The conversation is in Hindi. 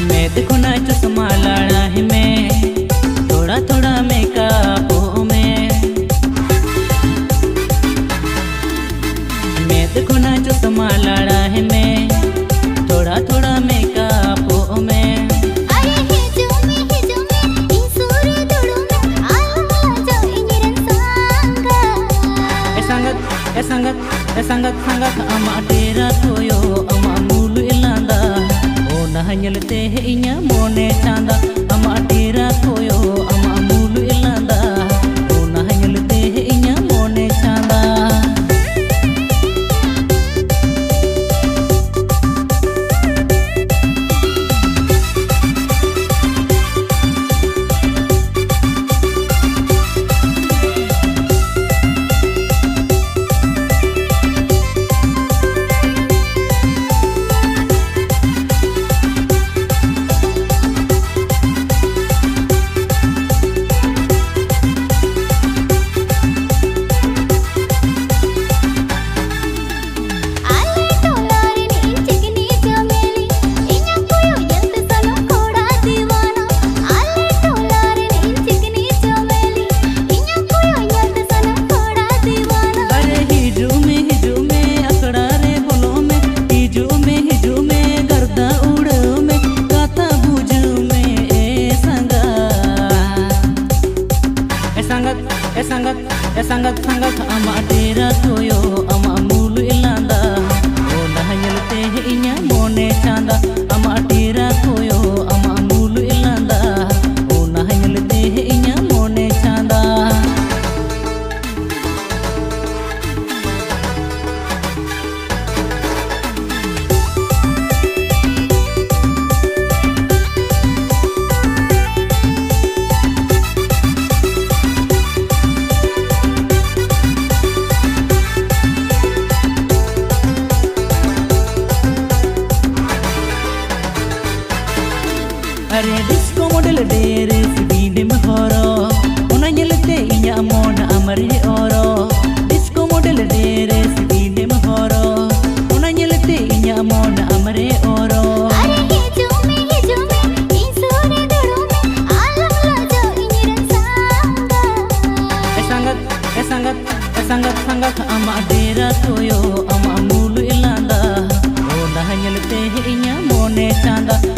मैं देखो ना चश्मा लाड़ा है मैं थोड़ा थोड़ा मेकअप में। मैं देखो ना चश्मा लाड़ा है मैं थोड़ा थोड़ा मेकअप में। संगत संगत अमा डेरा कोयो अमा मुलु इलांदा ओ नहnyelते इnya मोने चांदा अमा डेरा कोयो अमा मुलु इलांदा ओ नहnyelते इnya मोने चांदा। संगत संगत अमा डेरा कोयो अमा मुलु इलांदा ओ नहnyelते इnya मोने चांदा अमा डेरा कोयो अमा मुलु इलांदा ओ नहnyelते इnya मोने चांदा। अरे डिस्को मॉडल डेरे सीधे में होरो उन्हें nyelते इnya मोना अमरे ओरो। डिस्को मॉडल डेरे सीधे में होरो उन्हें nyelते इnya मोना अमरे ओरो। संगत संगत अमा डेरा कोयो अमा मुलु इलांदा ओ नहnyelते इnya मोने चांदा।